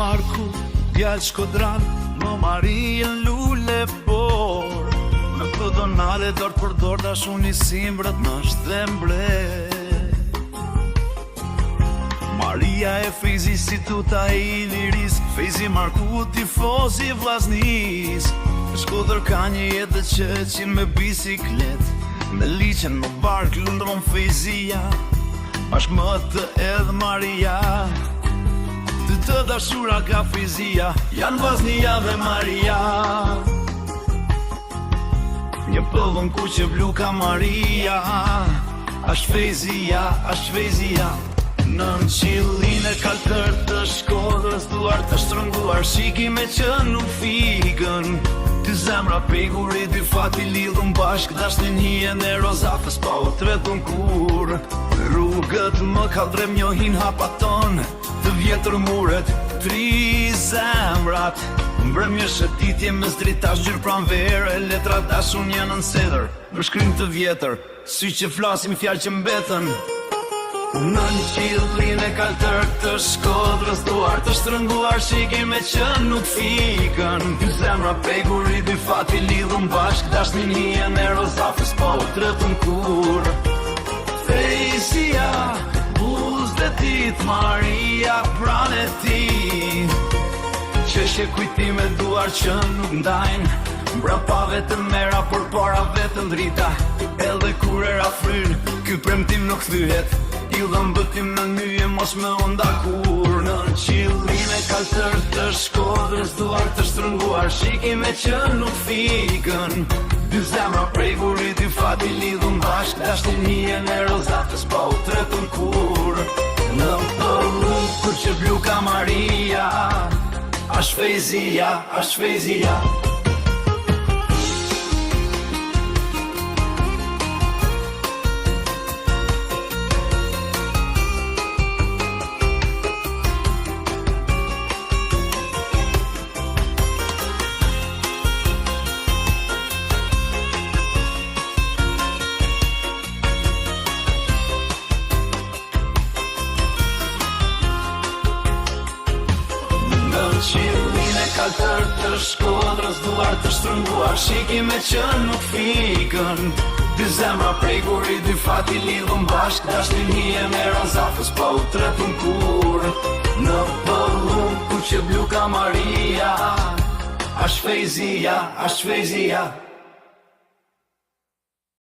Marku, djallë Shkodran, më Maria lule por. Në pëdonale dorë për dorë, dashuni simbrat në shtembre. Maria e Fejzi si tuta e Iliris, Fejzi Marku tifozi Vllaznis. Shkodër ka një jetë që qin me bisiklet, me liqen në bark lundron Fejzia, bashk më të edhe Maria. Të dashura ka Fejzia, janë Vllaznia dhe Maria. Një pëllën kuqe blu ka Maria, ashtë Fejzia, ashtë Fejzia. Në qilin e kaltër të Shkodrës, duar të shtrënguar, shiki me që nuk fikën. Ty zemra peguri, dy fati lidhën bashk, dashnin hien e rozafës, pa o tretën kur. Rrugët më kaldrem njohin hapaton, të vjetër muret, tri zemrat. Mbrëmje shëtitje me zdritash gjyrë pranverë, e letra dashun janë në sedër, për shkrim të vjetër, sy që flasim fjallë që mbetën. Në një qilin e kaltër të Shkodrës, duar të shtrënguar, shiki me që nuk fikën. Dy zemra peguri, dy fati lidhën bashk, dashnin hien e rozafës, pa u tretën kur. Fejzia, buz dhe dit, Maria pran e ti, qeshje kujtime duar që nuk ndajnë, mbrapa vetëm mera, por para vetëm drita. Edhe kur era fryn, ky premtim nuk thyhet, idhëm bëtim në nyje, mos me onda kur. Në qilin e kaltër të Shkodrës, duar të shtrënguar, shiki me që nuk fikën. Dy zemra prej burit, dy fati lidhën bashk, dashnin hien e rozafës, pa u tretën kur. Në pëllën kuqe blu ka Maria, ashtë Fejzia, ashtë Fejzia. Qilin e kaltër të Shkodrës, duar të shtrënguar, shiki me që nuk fikën. Dy zemra prej guri, dy fati lidhën bashk, dashnin hien e rozafës, pa u tretën kur. Në pëllën kuqe blu ka Maria, ashtë Fejzia, ashtë Fejzia.